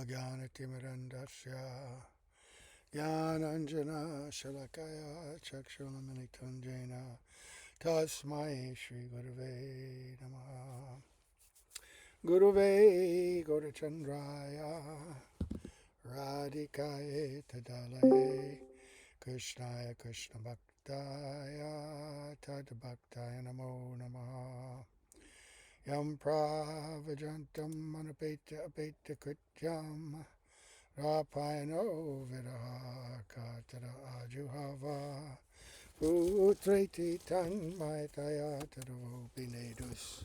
Aganatimirandasya Gyananjana Shalakaya Chakshulamanitundjena Tasmai Shri Gurave Namaha Guruve Gaurachandraya Radhikaye Tadalaye Krishnaya Krishna Bhaktaya Tadbhaktaya Namo Namaha Yam Pravajantam Manapeta Apeta Krityam Rapayano Viraha Katara Ajuhava Putreti Tan Maitaya Tadavo Binedus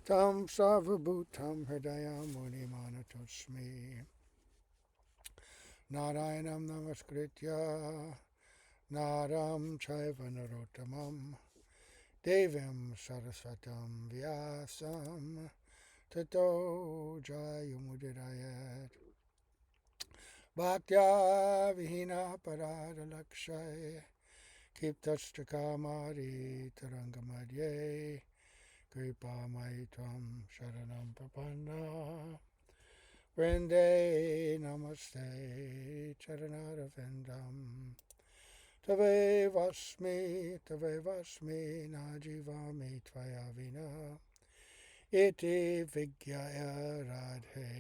Tam Sarvabhutam Hridaya Muni Manatosmi Narayanam Namaskritya Naram Chaiva Narottamam Devim Saraswatam Vyasam Tato Jayumudirayat Bhaktya Vihina Parada Lakshay Kiptashta Kamari Tarangamadye Kripa Maitvam Sharanam Prapanna Vrinde Namaste Charanaravindam Tave Vasmi Najivami Tvaya Vina Iti Vigyaya Radhe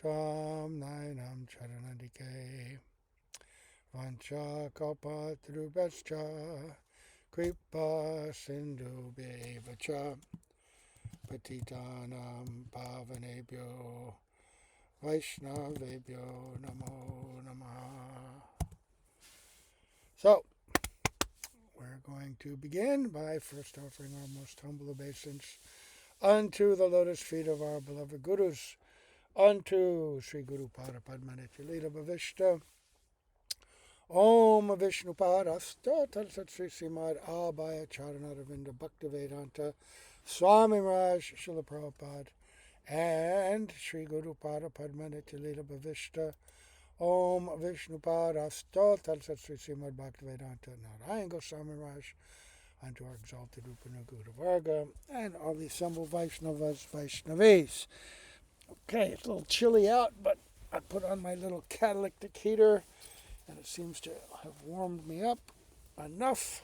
Tvam Nainam Charanadike Vancha Kalpatrubhascha Kripa Sindhu Bevacha Patitanam Pavanebhyo Vaishnavebhyo Namo Namaha. So, we're going to begin by first offering our most humble obeisance unto the lotus feet of our beloved Gurus, unto Sri Guru Pada Padmaniti Lila Bhavishta, Om Vishnu Padasta Tatsat Sri Srimad Abhaya Charanaravinda Bhaktivedanta Swami Raj Srila Prabhupada and Sri Guru Pada Padmaniti Lila Bhavishta, Om Vishnu Padasta Tatsat Sri Srimad Bhaktivedanta Narayan Goswami Raj, unto our exalted Upanagura Varga and all the assembled Vaishnavas, Vaishnavis. Okay, it's a little chilly out, but I put on my little catalytic heater and it seems to have warmed me up enough.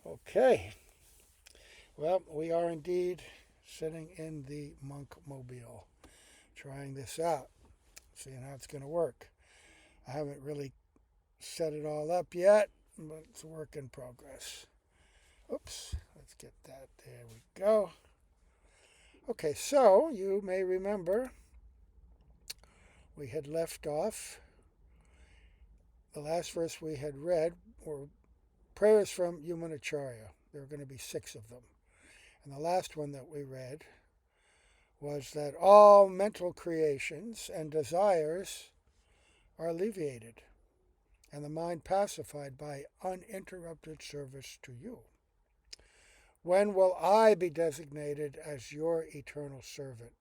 Okay, well, we are indeed sitting in the monk mobile, trying this out, seeing how it's going to work. I haven't really set it all up yet, but it's a work in progress. Oops, let's get that. There we go. Okay, so you may remember we had left off. The last verse we had read were prayers from Yamunacarya. There are going to be 6 of them. And the last one that we read was that all mental creations and desires are alleviated and the mind pacified by uninterrupted service to you. When will I be designated as your eternal servant?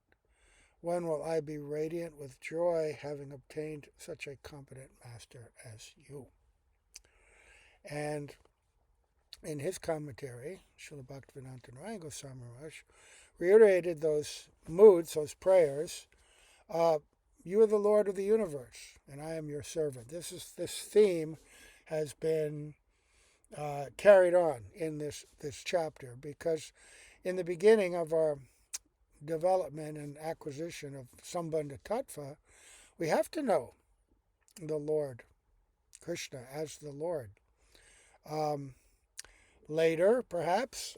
When will I be radiant with joy, having obtained such a competent master as you? And in his commentary, Srila Bhaktivedanta Narayan Goswami Maharaj reiterated those moods, those prayers. You are the Lord of the universe, and I am your servant. This theme has been carried on in this chapter, because in the beginning of our development and acquisition of Sambandha Tattva, we have to know the Lord, Krishna, as the Lord. Later, perhaps,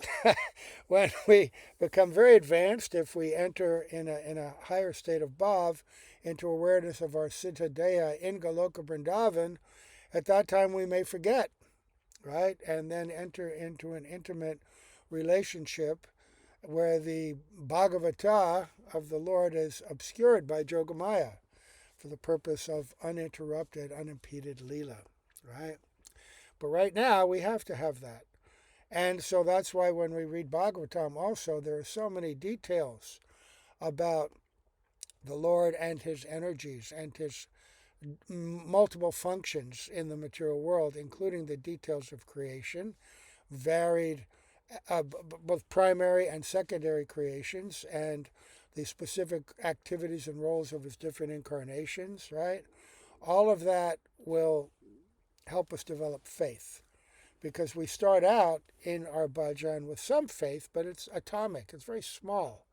when we become very advanced, if we enter in a higher state of bhav, into awareness of our Siddha Deha in Goloka Vrindavan, at that time we may forget, right? And then enter into an intimate relationship where the Bhagavata of the Lord is obscured by Jogamaya for the purpose of uninterrupted, unimpeded Leela, right? But right now, we have to have that. And so that's why when we read Bhagavatam also, there are so many details about the Lord and his energies and his multiple functions in the material world, including the details of creation, varied both primary and secondary creations, and the specific activities and roles of his different incarnations, right? All of that will help us develop faith because we start out in our bhajan with some faith, but it's atomic, it's very small.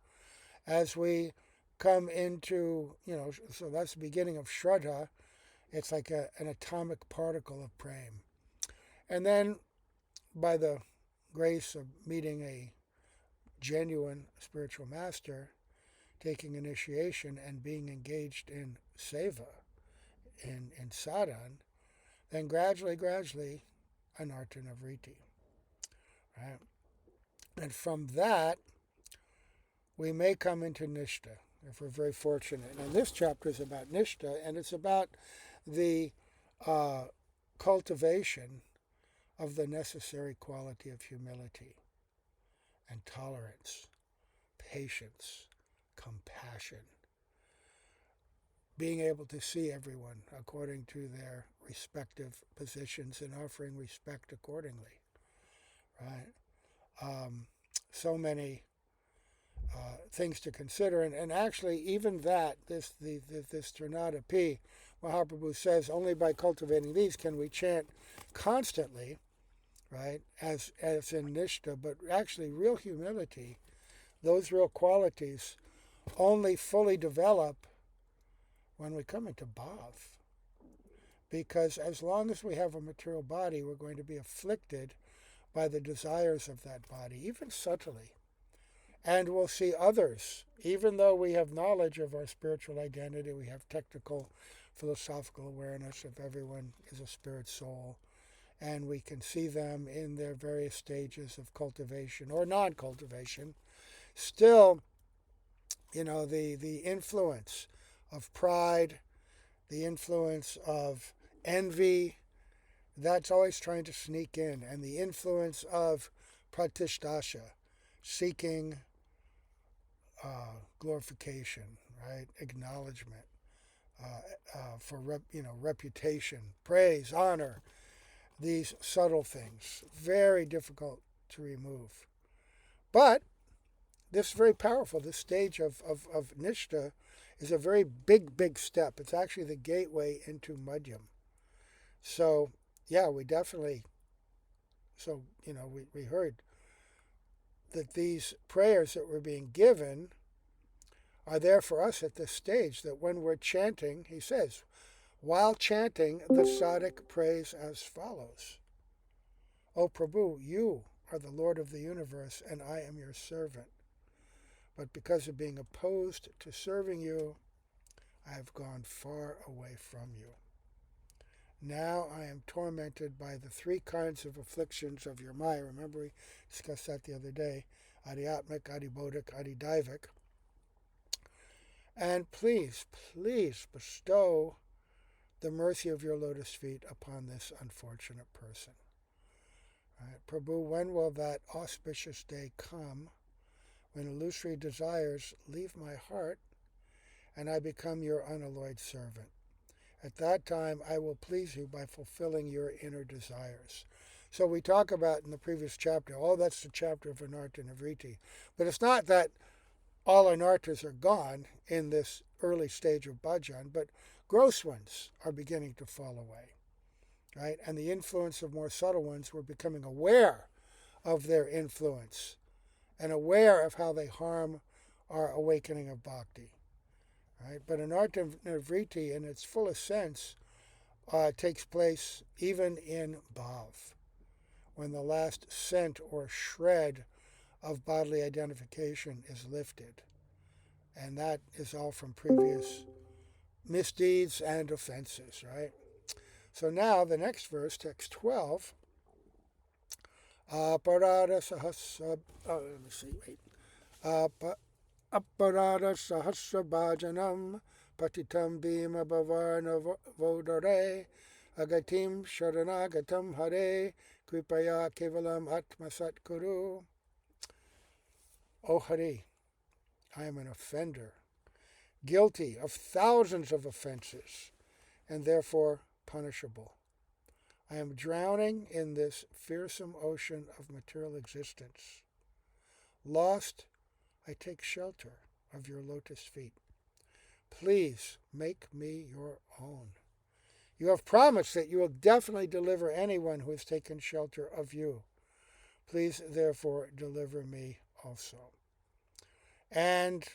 As we come into, so that's the beginning of Shraddha, it's like an atomic particle of prema. And then by the grace of meeting a genuine spiritual master, taking initiation and being engaged in seva, in sadhan, then gradually, anartha vritti. Right? And from that, we may come into nishtha, if we're very fortunate. And this chapter is about nishtha, and it's about the cultivation of the necessary quality of humility and tolerance, patience, compassion, being able to see everyone according to their respective positions and offering respect accordingly, right? So many things to consider, and actually even that, this Trinada P, Mahaprabhu says, only by cultivating these can we chant constantly, right, as in Nishtha, but actually real humility, those real qualities only fully develop when we come into bhav. Because as long as we have a material body, we're going to be afflicted by the desires of that body, even subtly. And we'll see others, even though we have knowledge of our spiritual identity, we have technical, philosophical awareness of everyone is a spirit soul, and we can see them in their various stages of cultivation or non-cultivation. Still, the influence of pride, the influence of envy, that's always trying to sneak in, and the influence of pratishdasha, seeking glorification, right? Acknowledgement for reputation, praise, honor. These subtle things, very difficult to remove. But this is very powerful. This stage of nishtha is a very big step. It's actually the gateway into madhyam. So, yeah, we definitely, we heard that these prayers that were being given are there for us at this stage, that when we're chanting, he says, while chanting, the sadhak prays as follows. O Prabhu, you are the Lord of the universe, and I am your servant. But because of being opposed to serving you, I have gone far away from you. Now I am tormented by the three kinds of afflictions of your Maya. Remember we discussed that the other day. Adhyatmic, adhibodhic, adhidaivik. And please bestow the mercy of your lotus feet upon this unfortunate person. Right? Prabhu, when will that auspicious day come when illusory desires leave my heart and I become your unalloyed servant? At that time, I will please you by fulfilling your inner desires. So we talk about in the previous chapter, that's the chapter of anartha vritti. But it's not that all anarthas are gone in this early stage of bhajan, but gross ones are beginning to fall away, right? And the influence of more subtle ones, we're becoming aware of their influence and aware of how they harm our awakening of bhakti, right? But anartha vritti, in its fullest sense, takes place even in bhav, when the last scent or shred of bodily identification is lifted. And that is all from previous misdeeds and offenses, right? So now the next verse, text 12, aparada sahasra, let me see, wait. Aparada sahasra bhajanam patitam bhima bhavarna vodare agatim sharanagatam hare kripaya kevalam atmasat kuru. O Hari, I am an offender, guilty of thousands of offenses, and therefore punishable. I am drowning in this fearsome ocean of material existence. Lost, I take shelter. of your lotus feet. Please make me your own. You have promised that you will definitely deliver anyone who has taken shelter of you. Please, therefore, deliver me also. And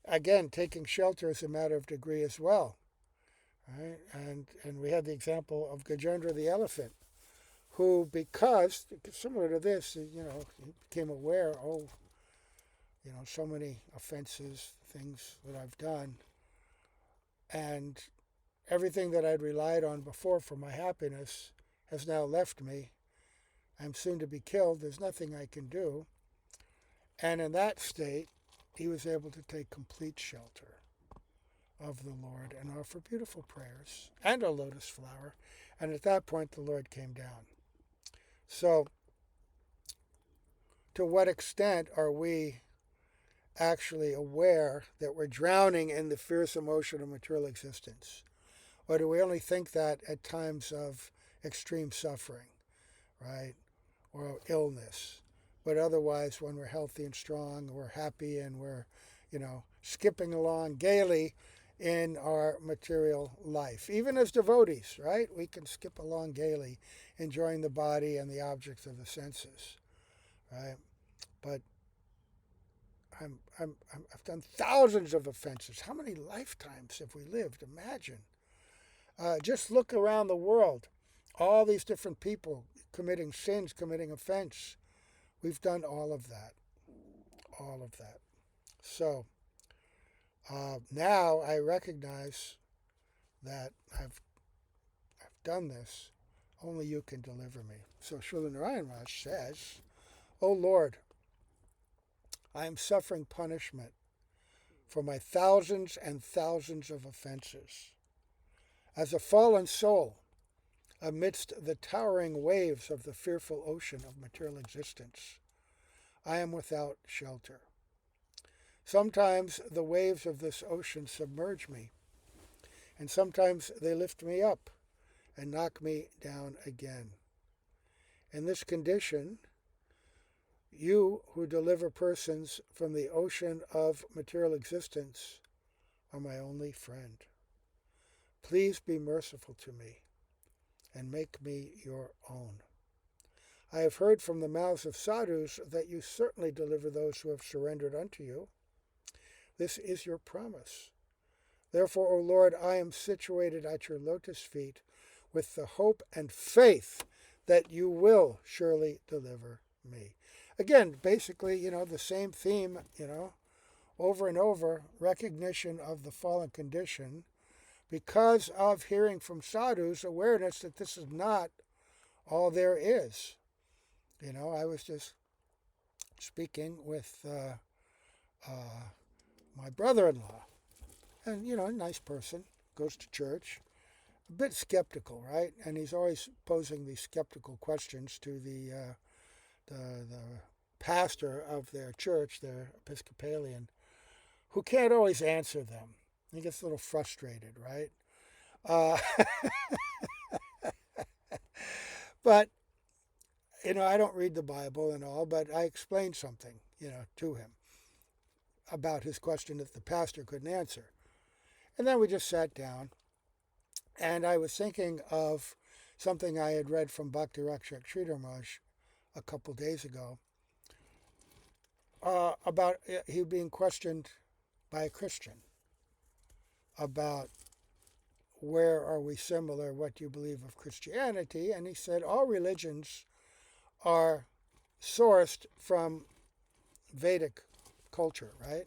again, taking shelter is a matter of degree as well. Right? And we had the example of Gajendra the elephant, who, because, similar to this, he became aware, so many offenses, things that I've done, and everything that I'd relied on before for my happiness has now left me. I'm soon to be killed. There's nothing I can do. And in that state, he was able to take complete shelter of the Lord and offer beautiful prayers and a lotus flower. And at that point, the Lord came down. So, to what extent are we actually aware that we're drowning in the fierce emotion of material existence? Or do we only think that at times of extreme suffering, right? Or illness? But otherwise, when we're healthy and strong, we're happy and we're, skipping along gaily in our material life. Even as devotees, right? We can skip along gaily, enjoying the body and the objects of the senses, right? But I've done thousands of offenses. How many lifetimes have we lived? Imagine. Just look around the world. All these different people committing sins, committing offense. We've done all of that. All of that. So now I recognize that I've done this. Only you can deliver me. So Srila Narayan Raj says, O Lord, I am suffering punishment for my thousands and thousands of offenses. As a fallen soul, amidst the towering waves of the fearful ocean of material existence, I am without shelter. Sometimes the waves of this ocean submerge me, and sometimes they lift me up and knock me down again. In this condition, you who deliver persons from the ocean of material existence are my only friend. Please be merciful to me and make me your own. I have heard from the mouths of sadhus that you certainly deliver those who have surrendered unto you. This is your promise. Therefore, O Lord, I am situated at your lotus feet with the hope and faith that you will surely deliver me. Again, basically, the same theme, over and over, recognition of the fallen condition because of hearing from sadhus, awareness that this is not all there is. I was just speaking with my brother-in-law, and, a nice person, goes to church, a bit skeptical, right? And he's always posing these skeptical questions to the pastor of their church, their Episcopalian, who can't always answer them. He gets a little frustrated, right? But, I don't read the Bible and all, but I explained something, to him about his question that the pastor couldn't answer. And then we just sat down, and I was thinking of something I had read from Bhakti Rakshak Sridhar Maharaj a couple days ago about he being questioned by a Christian about where are we similar, what do you believe of Christianity? And he said all religions are sourced from Vedic culture, right?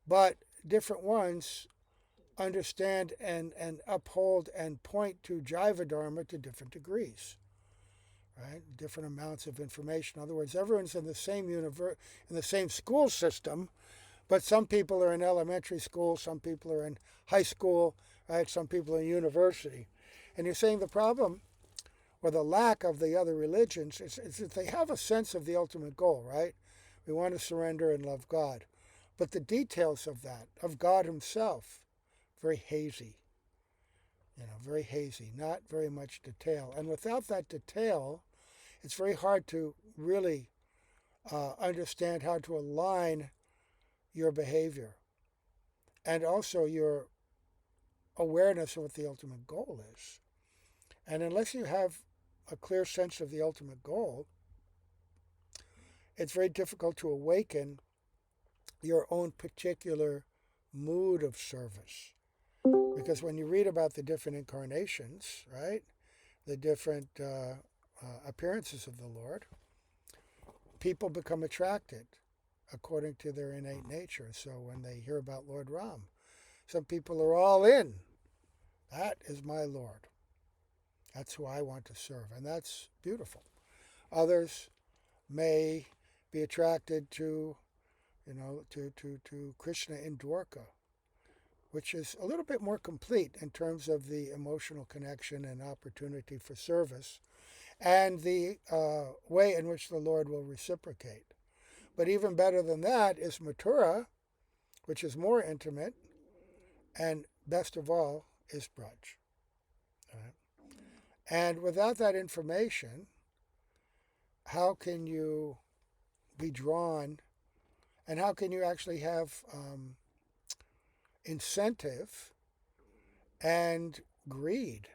But different ones understand and uphold and point to Jaiva Dharma to different degrees, right? Different amounts of information. In other words, everyone's in the same in the same school system, but some people are in elementary school, some people are in high school, right? Some people are in university. And you're saying the problem or the lack of the other religions is that they have a sense of the ultimate goal, right? We want to surrender and love God. But the details of that, of God himself, very hazy, very hazy, not very much detail. And without that detail, it's very hard to really understand how to align, your behavior and also your awareness of what the ultimate goal is. And unless you have a clear sense of the ultimate goal, it's very difficult to awaken your own particular mood of service. Because when you read about the different incarnations, right, the different appearances of the Lord, people become attracted according to their innate nature. So when they hear about Lord Ram, some people are all in. That is my Lord. That's who I want to serve. And that's beautiful. Others may be attracted to, to Krishna in Dwarka, which is a little bit more complete in terms of the emotional connection and opportunity for service and the way in which the Lord will reciprocate. But even better than that is Mathura, which is more intimate, and best of all is Braj. Right? And without that information, how can you be drawn, and how can you actually have incentive and greed,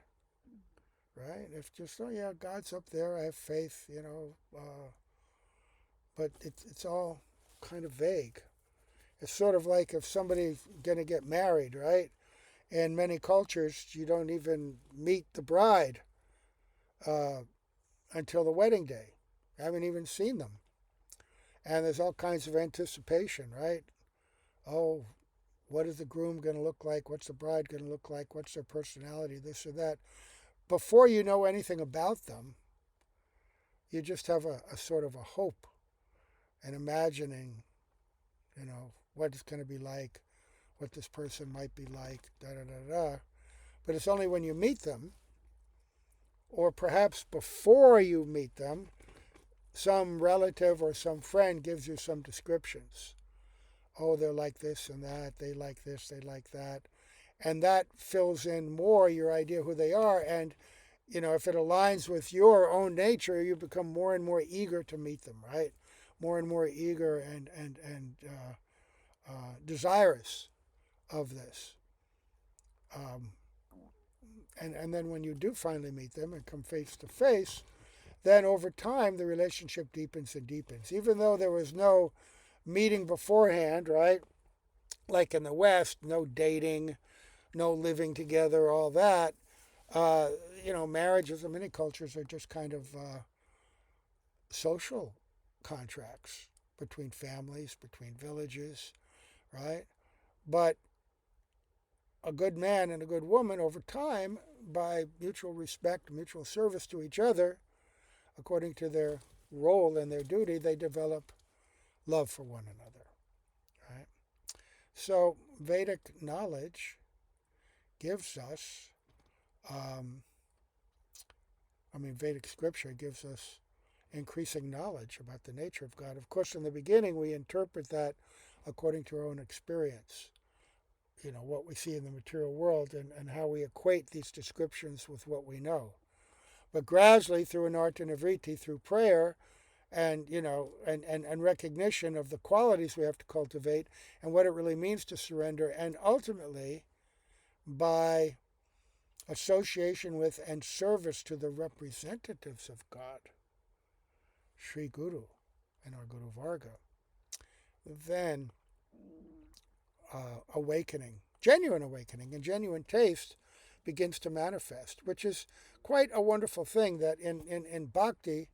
right? If just, oh yeah, God's up there, I have faith, but it's all kind of vague. It's sort of like if somebody's going to get married, right? In many cultures, you don't even meet the bride until the wedding day. I haven't even seen them. And there's all kinds of anticipation, right? Oh, what is the groom going to look like? What's the bride going to look like? What's their personality? This or that. Before you know anything about them, you just have a sort of a hope and imagining, what it's going to be like, what this person might be like, da da da da. But it's only when you meet them, or perhaps before you meet them, some relative or some friend gives you some descriptions. Oh, they're like this and that, they like this, they like that. And that fills in more your idea who they are. And, if it aligns with your own nature, you become more and more eager to meet them, right? More and more eager and desirous of this. And then when you do finally meet them and come face to face, then over time the relationship deepens and deepens. Even though there was no meeting beforehand, right? Like in the West, no dating, no living together, all that. Marriages in many cultures are just kind of social contracts between families, between villages, right? But a good man and a good woman over time, by mutual respect, mutual service to each other, according to their role and their duty, they develop love for one another, right? So Vedic knowledge gives us, Vedic scripture gives us increasing knowledge about the nature of God. Of course, in the beginning, we interpret that according to our own experience, what we see in the material world and how we equate these descriptions with what we know. But gradually, through anartha nivriti, through prayer, and and recognition of the qualities we have to cultivate and what it really means to surrender, and ultimately by association with and service to the representatives of God, Sri Guru and our Guru Varga, then awakening, genuine awakening and genuine taste begins to manifest, which is quite a wonderful thing that in bhakti,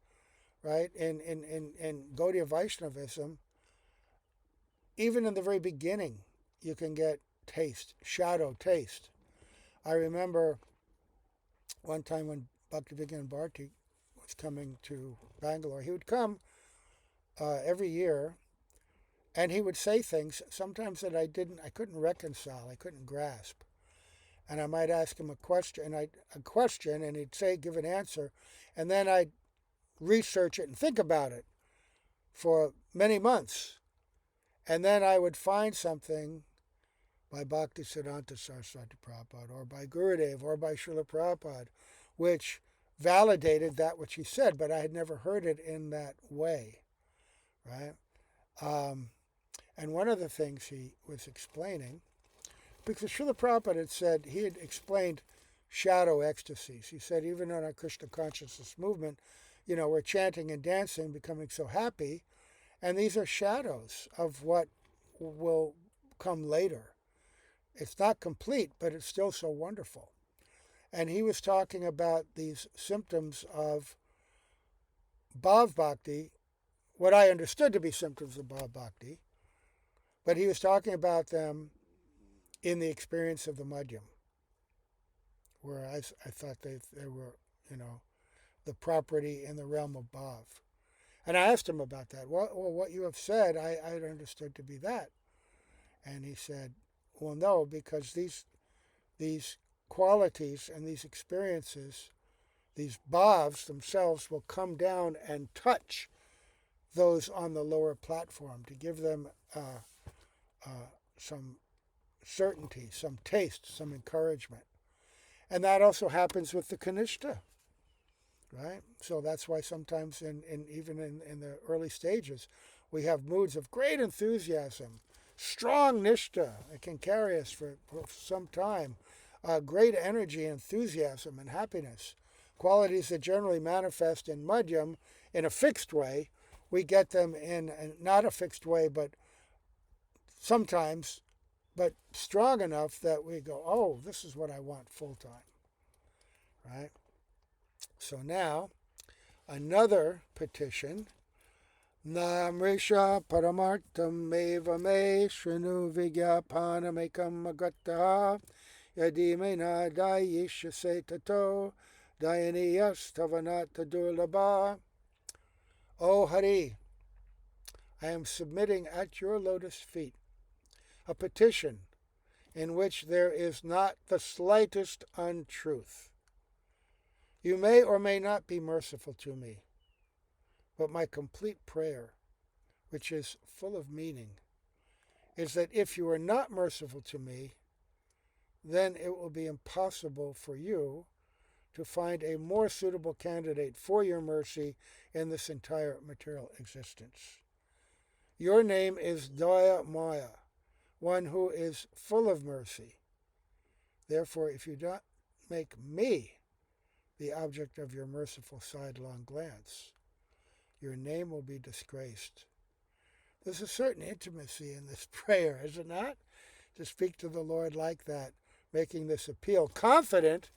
right, in Gaudiya Vaishnavism, even in the very beginning, you can get taste, shadow taste. I remember one time when Bhaktivinoda Bharti was coming to Bangalore, he would come every year, and he would say things sometimes that I couldn't reconcile, I couldn't grasp. And I might ask him a question, and he'd give an answer, and then I'd research it and think about it for many months. And then I would find something by Bhaktisiddhanta Saraswati Prabhupada or by Gurudev or by Srila Prabhupada, which validated that which he said, but I had never heard it in that way, right? And one of the things he was explaining, because Srila Prabhupada had said, he had explained shadow ecstasies. He said, even in our Krishna consciousness movement, we're chanting and dancing, becoming so happy, and these are shadows of what will come later. It's not complete, but it's still so wonderful. And he was talking about these symptoms of Bhav Bhakti, what I understood to be symptoms of Bhav Bhakti, but he was talking about them in the experience of the Madhyam, where I thought they were, the property in the realm of Bhav. And I asked him about that. Well, what you have said, I understood to be that. And he said, well, no, because these qualities and these experiences, these bhavs themselves will come down and touch those on the lower platform to give them some certainty, some taste, some encouragement. And that also happens with the Kanishta, right? So that's why sometimes even in the early stages, we have moods of great enthusiasm, strong nishta that can carry us for some time, great energy, enthusiasm, and happiness, qualities that generally manifest in madhyam in a fixed way. We get them in not a fixed way, but sometimes, but strong enough that we go, oh, this is what I want full time, right? So now, another petition. Namrisha paramartam eva me shrinu vigyapanamekam agataha yadi me na dayishyase tato dayaniyas tavanata durlabha. O Hari, I am submitting at your lotus feet a petition in which there is not the slightest untruth. You may or may not be merciful to me, but my complete prayer, which is full of meaning, is that if you are not merciful to me, then it will be impossible for you to find a more suitable candidate for your mercy in this entire material existence. Your name is Daya Maya, one who is full of mercy. Therefore, if you don't make me the object of your merciful sidelong glance, your name will be disgraced. There's a certain intimacy in this prayer, is it not? To speak to the Lord like that, making this appeal, confident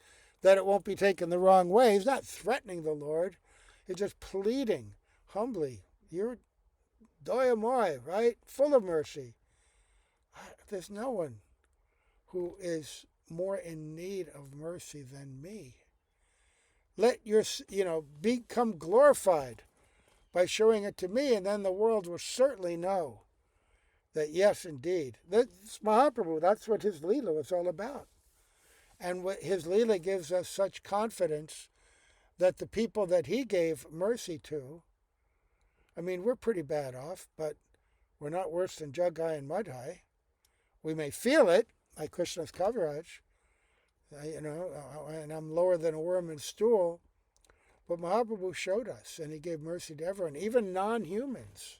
that it won't be taken the wrong way. He's not threatening the Lord. He's just pleading humbly. You're doyamoy, right? Full of mercy. There's no one who is more in need of mercy than me. Let your, become glorified by showing it to me, and then the world will certainly know that, yes, indeed. That's Mahaprabhu. That's what his Leela was all about. And what his Leela gives us such confidence that the people that he gave mercy to, I mean, we're pretty bad off, but we're not worse than Jagai and Madhai. We may feel it, like Krishna's Kaviraj, and I'm lower than a worm in stool, but Mahaprabhu showed us, and he gave mercy to everyone, even non-humans.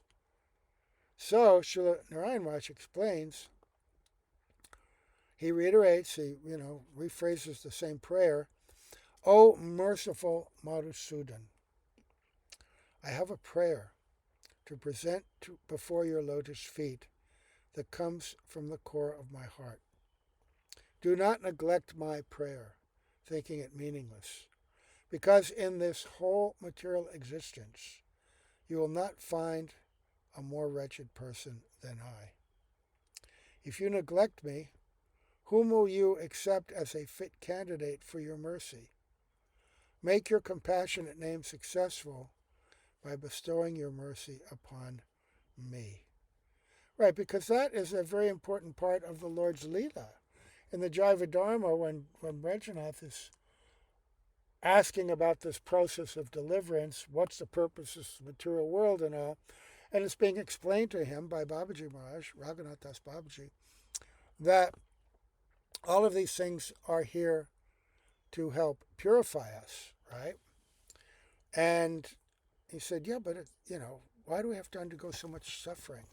So, Srila Narayan Maharaj explains, he reiterates, he rephrases the same prayer, O merciful Madhusudan, I have a prayer to present before your lotus feet that comes from the core of my heart. Do not neglect my prayer, thinking it meaningless, because in this whole material existence, you will not find a more wretched person than I. If you neglect me, whom will you accept as a fit candidate for your mercy? Make your compassionate name successful by bestowing your mercy upon me. Right, because that is a very important part of the Lord's Leela. In the Jaiva Dharma, when Bhajan is asking about this process of deliverance, what's the purpose of the material world and all, and it's being explained to him by Babaji Maharaj, Raghunath Das Babaji, that all of these things are here to help purify us, right? And he said, yeah, but, why do we have to undergo so much suffering?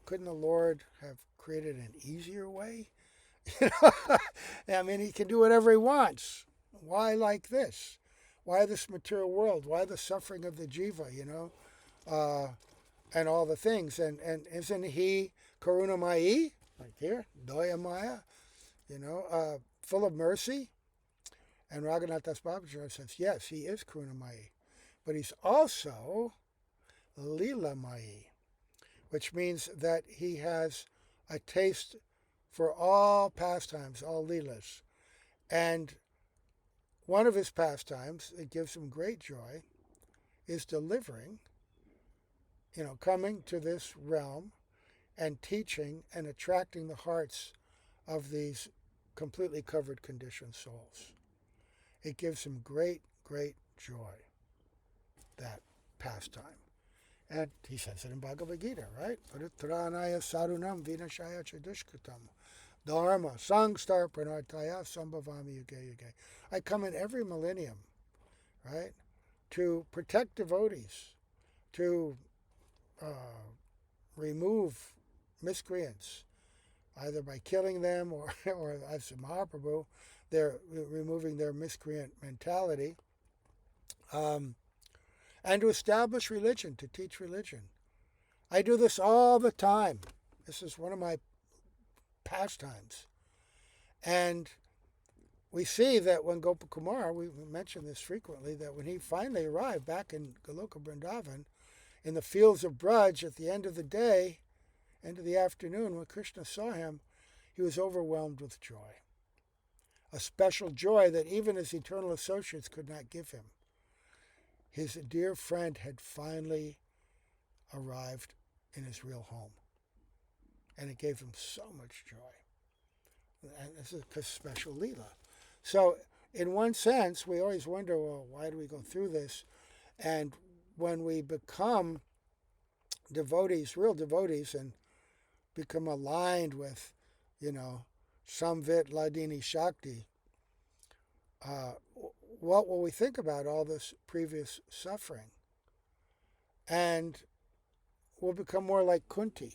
Couldn't the Lord have created an easier way? I mean, he can do whatever he wants. Why like this? Why this material world? Why the suffering of the jiva, and all the things? And isn't he karunamayi, like here, doyamaya, full of mercy? And Raghunath Das Babaji says, yes, he is karunamayi, but he's also lilamayi, which means that he has a taste for all pastimes, all leelas. And one of his pastimes that gives him great joy is delivering, coming to this realm and teaching and attracting the hearts of these completely covered conditioned souls. It gives him great, great joy, that pastime. And he says it in Bhagavad Gita, right? Paritranaya sarunam vinashaya chadushkutam dharma sangstar pranartaya sambhavami yuge yuge. I come in every millennium, right, to protect devotees, to remove miscreants, either by killing them or as Mahaprabhu, they're removing their miscreant mentality, and to establish religion, to teach religion. I do this all the time. This is one of my pastimes. And we see that when Gopakumar, we mention this frequently, that when he finally arrived back in Goloka Vrindavan, in the fields of Braj at the end of the day, end of the afternoon, when Krishna saw him, he was overwhelmed with joy. A special joy that even his eternal associates could not give him. His dear friend had finally arrived in his real home. And it gave him so much joy. And this is a special Leela. So, in one sense, we always wonder, well, why do we go through this? And when we become devotees, real devotees, and become aligned with, Samvit Ladini Shakti, what will we think about all this previous suffering? And we'll become more like Kunti,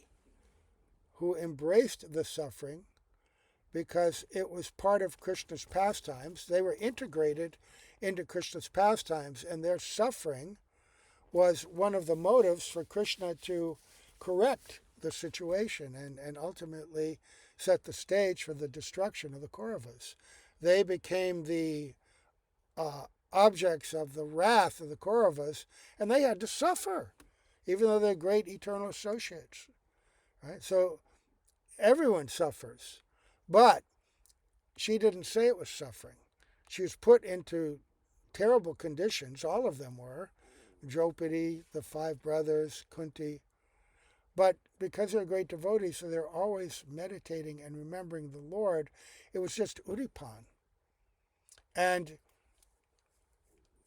who embraced the suffering because it was part of Krishna's pastimes. They were integrated into Krishna's pastimes, and their suffering was one of the motives for Krishna to correct the situation and ultimately set the stage for the destruction of the Kauravas. They became the objects of the wrath of the Kauravas, and they had to suffer, even though they're great eternal associates. Right? So everyone suffers, but she didn't say it was suffering. She was put into terrible conditions, all of them were, Draupadi, the 5 brothers, Kunti, but because they're great devotees, so they're always meditating and remembering the Lord, it was just Udipan. And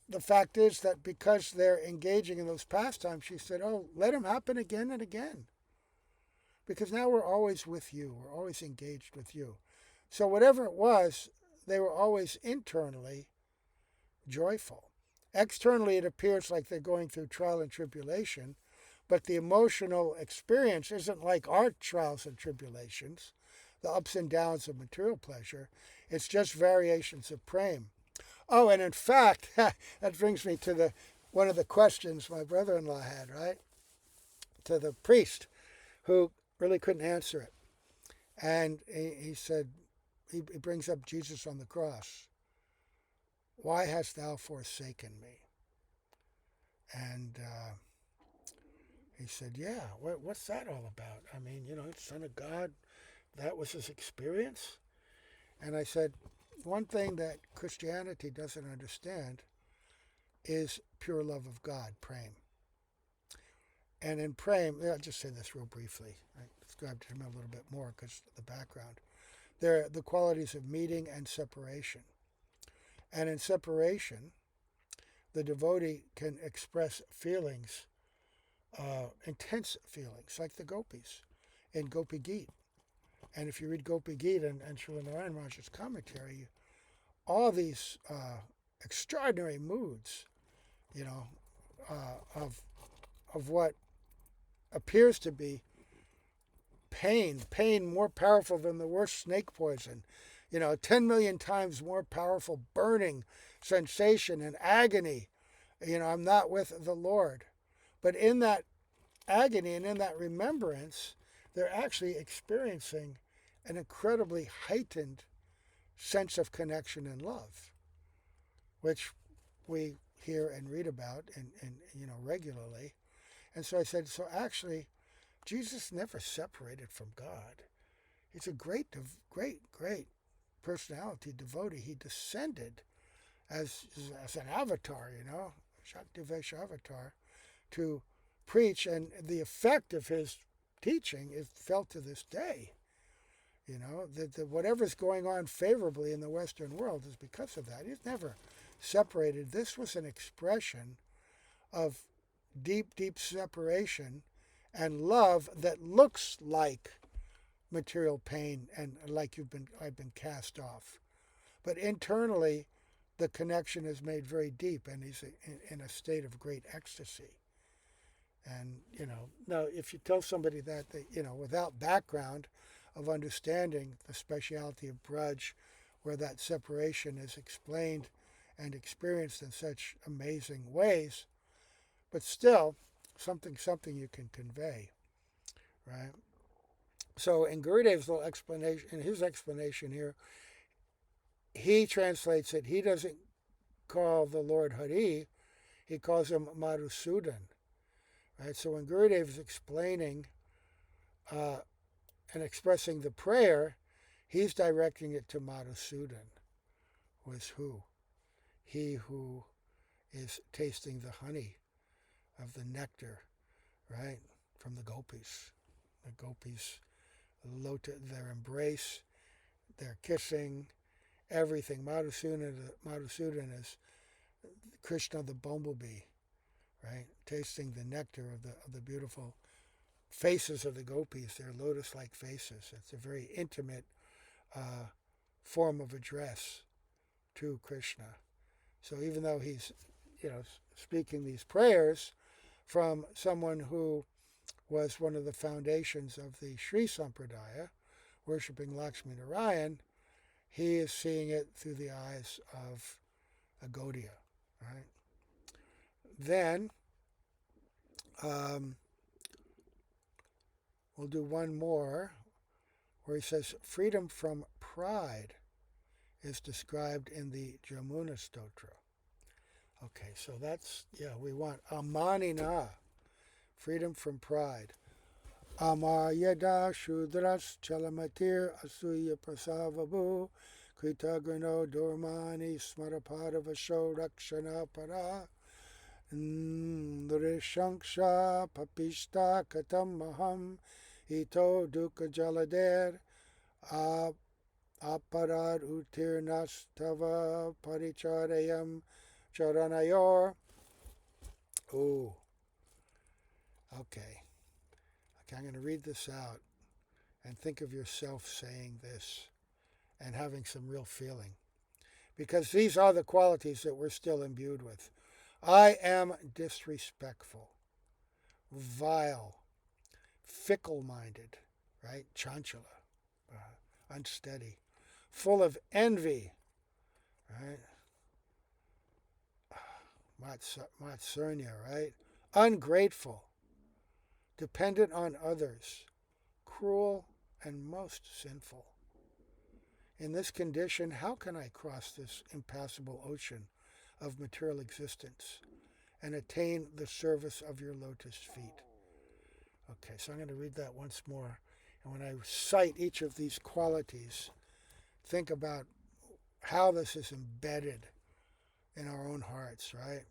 the fact is that because they're engaging in those pastimes, she said, let them happen again and again. Because now we're always with you. We're always engaged with you. So whatever it was, they were always internally joyful. Externally, it appears like they're going through trial and tribulation, but the emotional experience isn't like our trials and tribulations, the ups and downs of material pleasure. It's just variations of prema. Oh, and in fact, that brings me to one of the questions my brother-in-law had, right? To the priest, who really couldn't answer it. And he said, he brings up Jesus on the cross. Why hast thou forsaken me? And he said, yeah, what's that all about? I mean, Son of God, that was his experience? And I said, one thing that Christianity doesn't understand is pure love of God, prema. And in prema, I'll just say this real briefly. I described to him a little bit more because of the background. They're the qualities of meeting and separation. And in separation, the devotee can express feelings, intense feelings, like the gopis in Gopi Gita. And if you read Gopi Gita and Srila Narayan Maharaj's commentary, all these extraordinary moods, of what appears to be pain more powerful than the worst snake poison. 10 million times more powerful burning sensation and agony. I'm not with the Lord. But in that agony and in that remembrance, they're actually experiencing an incredibly heightened sense of connection and love, which we hear and read about and regularly. And so I said, so actually, Jesus never separated from God. He's a great, great, great personality, devotee. He descended as an avatar, Shaktivesh avatar, to preach, and the effect of his teaching is felt to this day. That whatever's going on favorably in the Western world is because of that. He's never separated. This was an expression of deep, deep separation and love that looks like material pain and like I've been cast off. But internally, the connection is made very deep, and he's in a state of great ecstasy. And, now if you tell somebody that, without background of understanding the speciality of Braj, where that separation is explained and experienced in such amazing ways, but still something you can convey, right? So in Gurudev's little explanation, in his explanation here, he translates it, he doesn't call the Lord Hari, he calls him Madhusudan. Right? So when Gurudev is explaining and expressing the prayer, he's directing it to Madhusudan, who is who? He who is tasting the honey of the nectar, right, from the gopis. The gopis, their embrace, their kissing, everything. Madhusudan is Krishna the bumblebee, right, tasting the nectar of the beautiful faces of the gopis, their lotus-like faces. It's a very intimate form of address to Krishna. So even though he's, speaking these prayers from someone who was one of the foundations of the Sri Sampradaya, worshipping Lakshmi Narayan, he is seeing it through the eyes of a Gaudiya, right? Then we'll do one more where he says freedom from pride is described in the Jamuna Stotra. Okay, so that's, we want amanina, freedom from pride. Amayada shudras chalamatir asuya prasavabu kritagrano dormani smarapadavasho rakshana para Nrishanksha papishta katam maham ito dukkha jalader aparad utirnastava paricharayam charanayor. Oh, okay. I'm going to read this out and think of yourself saying this and having some real feeling. Because these are the qualities that we're still imbued with. I am disrespectful, vile, fickle-minded, right? Chanchala, unsteady, full of envy, right? Matsurnya, right? Ungrateful, dependent on others, cruel, and most sinful. In this condition, how can I cross this impassable ocean of material existence and attain the service of your lotus feet? Okay, so I'm going to read that once more. And when I cite each of these qualities, think about how this is embedded in our own hearts, right?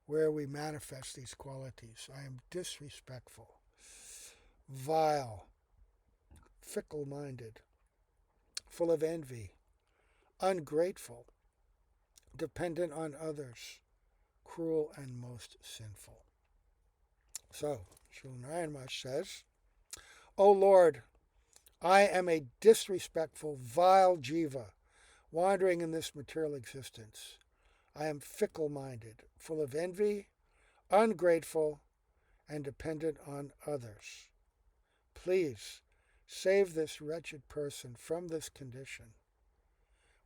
Where we manifest these qualities. I am disrespectful, vile, fickle-minded, full of envy, ungrateful, dependent on others, cruel, and most sinful. So, Srila Narayan Maharaj says, O Lord, I am a disrespectful, vile jiva, wandering in this material existence. I am fickle-minded, full of envy, ungrateful, and dependent on others. Please save this wretched person from this condition.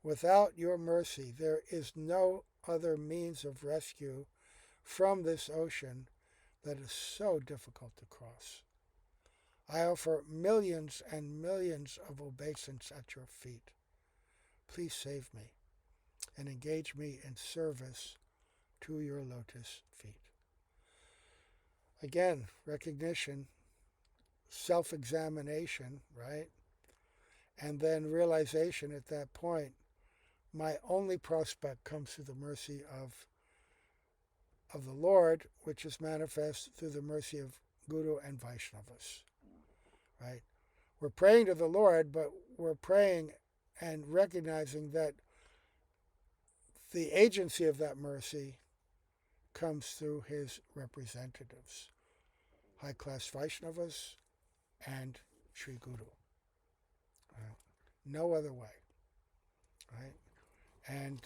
Without your mercy, there is no other means of rescue from this ocean that is so difficult to cross. I offer millions and millions of obeisance at your feet. Please save me and engage me in service to your lotus feet. Again, recognition, self-examination, right? And then realization at that point, my only prospect comes through the mercy of the Lord, which is manifest through the mercy of Guru and Vaishnavas, right? We're praying to the Lord, but we're praying and recognizing that the agency of that mercy comes through his representatives, high-class Vaishnavas and Sri Guru. Right? No other way. Right? And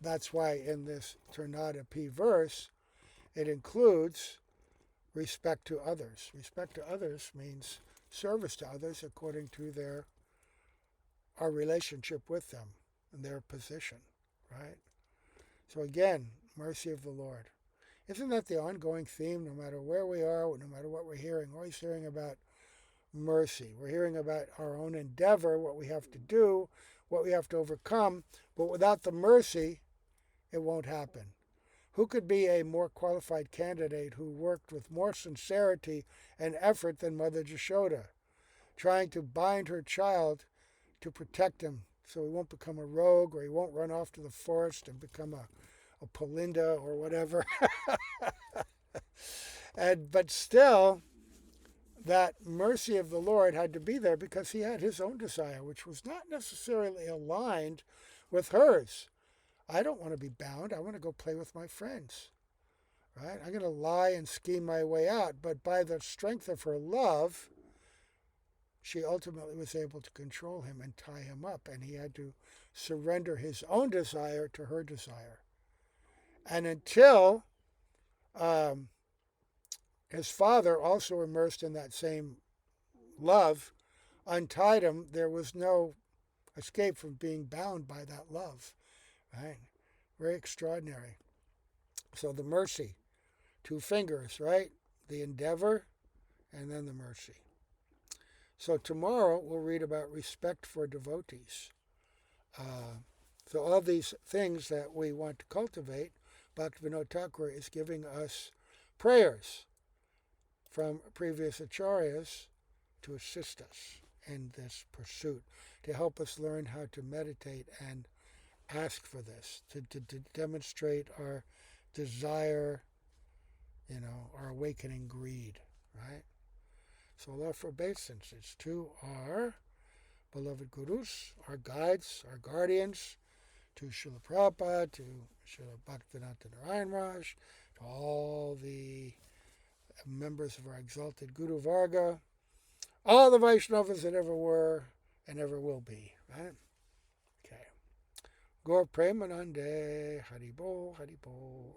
that's why in this Turnada P verse, it includes respect to others. Respect to others means service to others according to our relationship with them and their position, right? So again, mercy of the Lord. Isn't that the ongoing theme, no matter where we are, no matter what we're hearing? We're always hearing about mercy. We're hearing about our own endeavor, what we have to do, what we have to overcome. But without the mercy, it won't happen. Who could be a more qualified candidate who worked with more sincerity and effort than Mother Jashoda, trying to bind her child to protect him so he won't become a rogue or he won't run off to the forest and become a Palinda or whatever. But still, that mercy of the Lord had to be there because he had his own desire, which was not necessarily aligned with hers. I don't want to be bound. I want to go play with my friends. Right? I'm going to lie and scheme my way out. But by the strength of her love, she ultimately was able to control him and tie him up. And he had to surrender his own desire to her desire. And until his father, also immersed in that same love, untied him, there was no escape from being bound by that love. Right? Very extraordinary. So the mercy, two fingers, right? The endeavor and then the mercy. So tomorrow we'll read about respect for devotees. So all these things that we want to cultivate, Bhaktivinoda Thakur is giving us prayers from previous acharyas to assist us in this pursuit, to help us learn how to meditate and ask for this, to demonstrate our desire, our awakening greed, right? So I'll offer obeisances to our beloved gurus, our guides, our guardians, to Srila Prabhupada, to Srila Bhaktivinoda Narayan Raj, to all the members of our exalted Guru Varga, all the Vaishnavas that ever were and ever will be, right? Okay. Gaur Premanande, Hari Bol, Hari Bol.